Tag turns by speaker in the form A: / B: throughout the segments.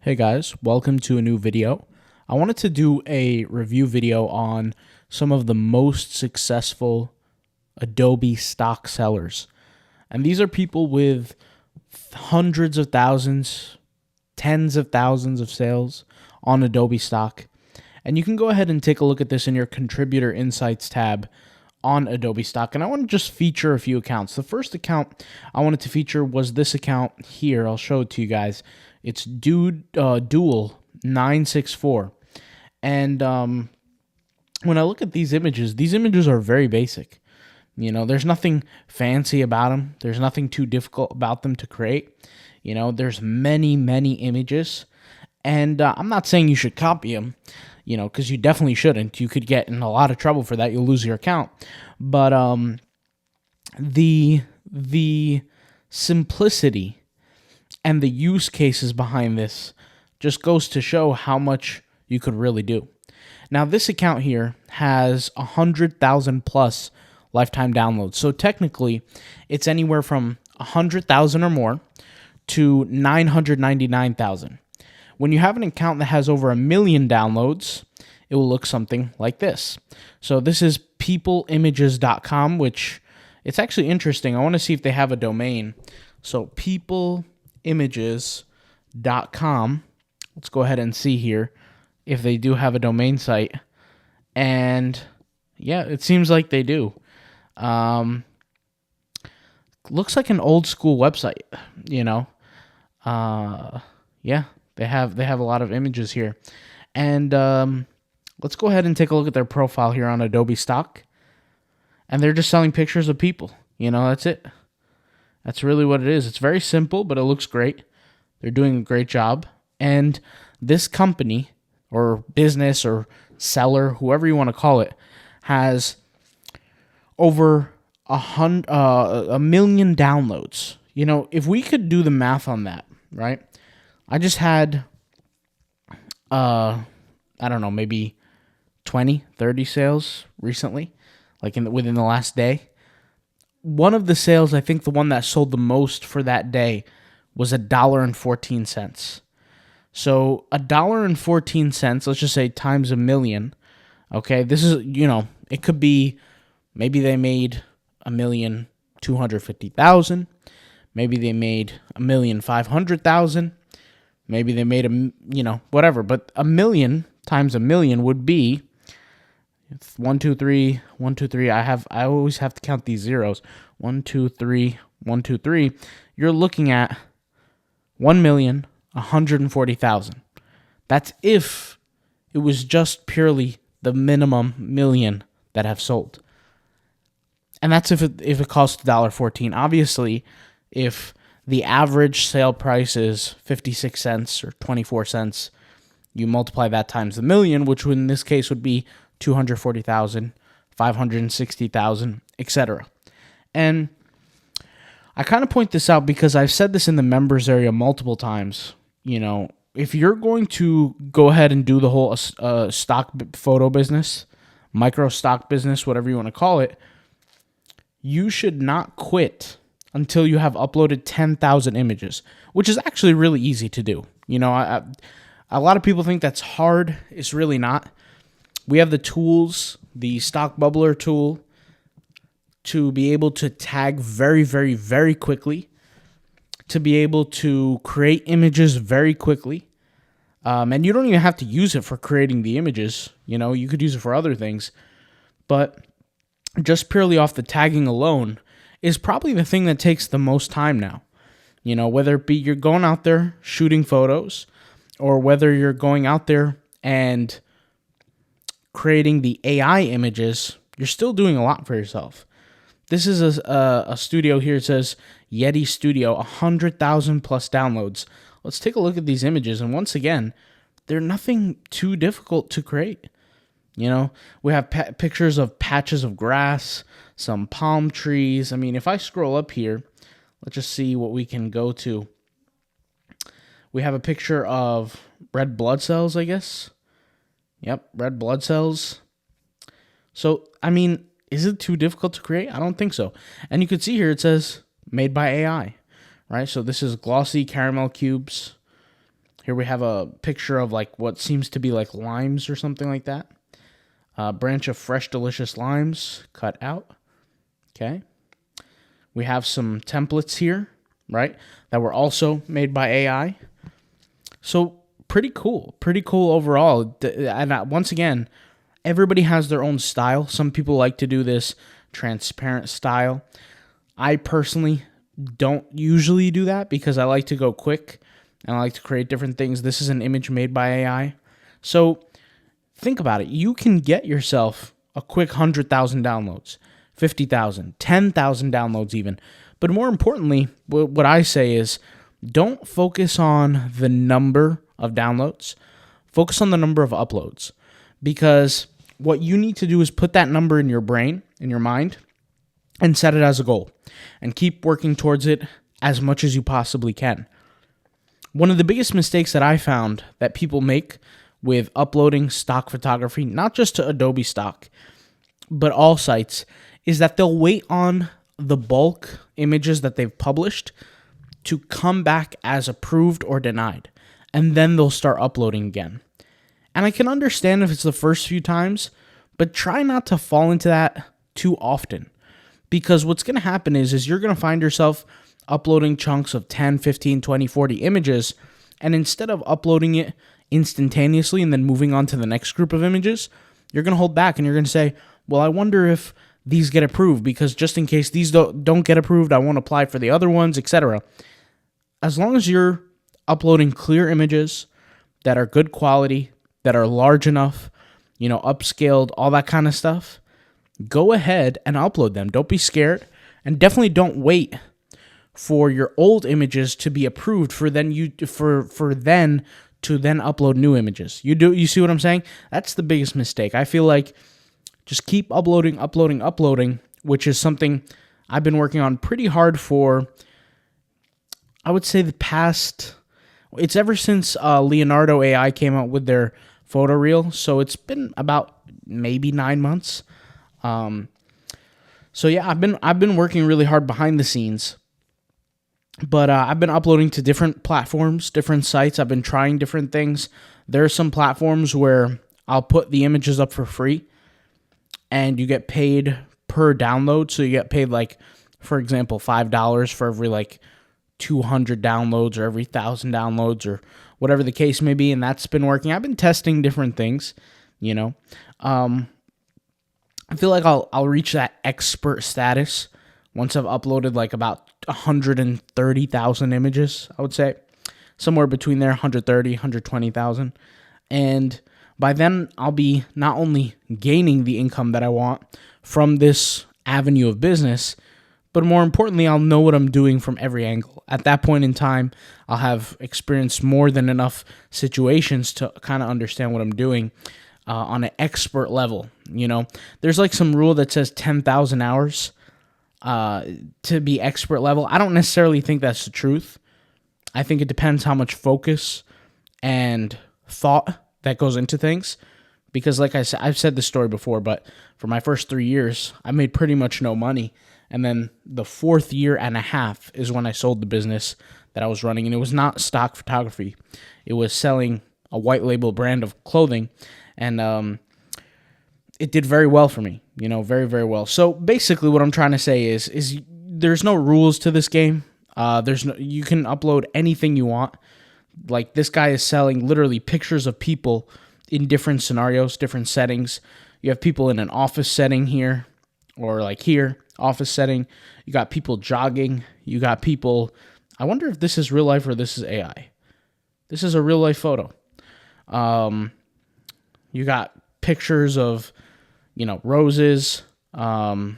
A: Hey guys, welcome to a new video. I wanted to do a review video on some of the most successful Adobe Stock sellers. And these are people with hundreds of thousands, tens of thousands of sales on Adobe Stock. And you can go ahead and take a look at this in your Contributor Insights tab on Adobe Stock. And I want to just feature a few accounts. The first account I wanted to feature was this account here. I'll show it to you guys. It's Dual 964. And when I look at these images are very basic. You know, there's nothing fancy about them. There's nothing too difficult about them to create. You know, there's many images. And I'm not saying you should copy them, you know, because you definitely shouldn't. You could get in a lot of trouble for that. You'll lose your account. But the simplicity and the use cases behind this just goes to show how much you could really do. Now, this account here has 100,000 plus lifetime downloads. So technically, it's anywhere from 100,000 or more to 999,000. When you have an account that has over 1 million downloads, it will look something like this. So this is peopleimages.com, which it's actually interesting. I want to see if they have a domain. So peopleimages.com. Let's go ahead and see here if they do have a domain site. And yeah, it seems like they do. Looks like an old school website, you know. Yeah, they have a lot of images here. And let's go ahead and take a look at their profile here on Adobe Stock. And they're just selling pictures of people. You know, that's it. That's really what it is. It's very simple, but it looks great. They're doing a great job. And this company or business or seller, whoever you want to call it, has over 1 million downloads. You know, if we could do the math on that, right? I just had, I don't know, maybe 20, 30 sales recently, like within the last day. One of the sales, I think the one that sold the most for that day was $1.14. So $1.14, let's just say times 1 million. Okay, this is, you know, it could be maybe they made 1,250,000. Maybe they made 1,500,000. Maybe they made whatever. But 1 million times 1 million would be 1, 2, 3, 1, 2, 3. I always have to count these zeros. 1, 2, 3, 1, 2, 3. You're looking at 1,140,000. That's if it was just purely the minimum million that have sold. And that's if it costs $1.14. Obviously, if the average sale price is 56 cents or 24 cents, you multiply that times the million, which in this case would be 240,000, 560,000, etc. And I kind of point this out because I've said this in the members area multiple times. You know, if you're going to go ahead and do the whole stock photo business, micro stock business, whatever you want to call it, you should not quit until you have uploaded 10,000 images, which is actually really easy to do. You know, a lot of people think that's hard. It's really not. We have the tools, the Stock Bubbler tool, to be able to tag very quickly, to be able to create images very quickly. And you don't even have to use it for creating the images. You know, you could use it for other things. But just purely off the tagging alone is probably the thing that takes the most time now. You know, whether it be you're going out there shooting photos or whether you're going out there and creating the AI images, you're still doing a lot for yourself. This is a studio here. It says Yeti Studio, 100,000 plus downloads. Let's take a look at these images. And once again, they're nothing too difficult to create. You know, we have pictures of patches of grass, some palm trees. I mean, if I scroll up here, let's just see what we can go to. We have a picture of red blood cells, I guess. Yep, red blood cells. So, I mean, is it too difficult to create? I don't think so. And you can see here it says made by AI, right? So this is glossy caramel cubes. Here we have a picture of like what seems to be like limes or something like that. Branch of fresh, delicious limes cut out. Okay. We have some templates here, right, that were also made by AI. So pretty cool overall. And once again, everybody has their own style. Some people like to do this transparent style. I personally don't usually do that because I like to go quick and I like to create different things. This is an image made by AI. So think about it. You can get yourself a quick 100,000 downloads, 50,000, 10,000 downloads even. But more importantly, what I say is don't focus on the number of downloads. Focus on the number of uploads, because what you need to do is put that number in your brain, in your mind, and set it as a goal and keep working towards it as much as you possibly can. One of the biggest mistakes that I found that people make with uploading stock photography, not just to Adobe Stock, but all sites, is that they'll wait on the bulk images that they've published to come back as approved or denied, and then they'll start uploading again. And I can understand if it's the first few times, but try not to fall into that too often, because what's going to happen is you're going to find yourself uploading chunks of 10, 15, 20, 40 images, and instead of uploading it instantaneously and then moving on to the next group of images, you're going to hold back and you're going to say, well, I wonder if these get approved, because just in case these don't get approved, I won't apply for the other ones, etc. As long as you're uploading clear images that are good quality, that are large enough, upscaled, all that kind of stuff, go ahead and upload them. Don't be scared, and definitely don't wait for your old images to be approved for then to upload new images. You see what I'm saying? That's the biggest mistake. I feel like just keep uploading, which is something I've been working on pretty hard for, I would say it's ever since Leonardo AI came out with their photo reel. So it's been about maybe 9 months. So yeah, I've been working really hard behind the scenes, but I've been uploading to different platforms, different sites. I've been trying different things. There are some platforms where I'll put the images up for free, and you get paid per download. So you get paid, like, for example, $5 for every 200 downloads or every 1,000 downloads or whatever the case may be. And that's been working. I've been testing different things, I feel like I'll reach that expert status once I've uploaded about 130,000 images, I would say. Somewhere between there, 130, 120,000. And by then, I'll be not only gaining the income that I want from this avenue of business, but more importantly, I'll know what I'm doing from every angle. At that point in time, I'll have experienced more than enough situations to kind of understand what I'm doing on an expert level. There's some rule that says 10,000 hours to be expert level. I don't necessarily think that's the truth. I think it depends how much focus and thought that goes into things, because like I said, I've said this story before, but for my first 3 years, I made pretty much no money. And then the 4th year and a half is when I sold the business that I was running. And it was not stock photography. It was selling a white label brand of clothing. And it did very well for me, very, very well. So basically what I'm trying to say is there's no rules to this game. You can upload anything you want. Like, this guy is selling literally pictures of people in different scenarios, different settings. You have people in an office setting here, or here, office setting. You got people jogging. You got people, I wonder if this is real life or this is AI. This is a real life photo. You got pictures of, roses. So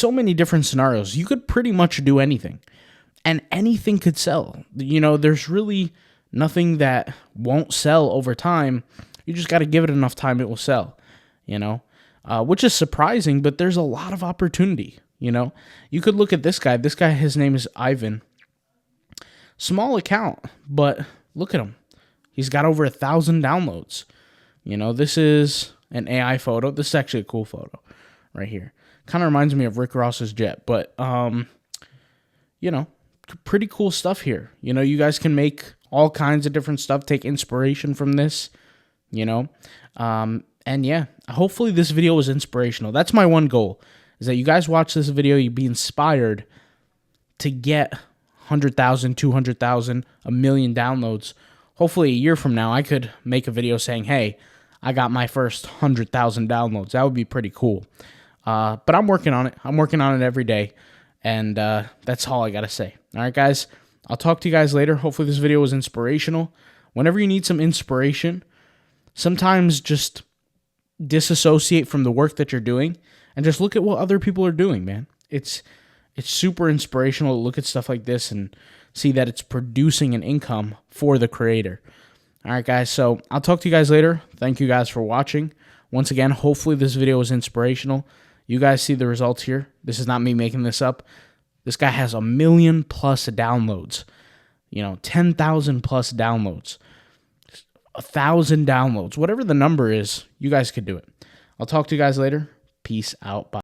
A: many different scenarios. You could pretty much do anything. And anything could sell. There's really nothing that won't sell over time. You just got to give it enough time, it will sell, which is surprising, but there's a lot of opportunity, You could look at this guy. This guy, his name is Ivan. Small account, but look at him. He's got over 1,000 downloads. This is an AI photo. This is actually a cool photo right here. Kind of reminds me of Rick Ross's jet, but, pretty cool stuff here. You guys can make all kinds of different stuff. Take inspiration from this, you know. And yeah, hopefully this video was inspirational. That's my one goal, is that you guys watch this video, you be inspired to get 100,000, 200,000, a million downloads. Hopefully a year from now, I could make a video saying, hey, I got my first 100,000 downloads. That would be pretty cool. But I'm working on it. I'm working on it every day. And that's all I got to say. All right, guys. I'll talk to you guys later. Hopefully this video was inspirational. Whenever you need some inspiration, sometimes just disassociate from the work that you're doing and just look at what other people are doing, man. It's super inspirational to look at stuff like this and see that it's producing an income for the creator. All right, guys. So I'll talk to you guys later. Thank you guys for watching. Once again, hopefully this video was inspirational. You guys see the results here. This is not me making this up. This guy has 1 million plus downloads, 10,000 plus downloads, 1,000 downloads, whatever the number is, you guys could do it. I'll talk to you guys later. Peace out. Bye.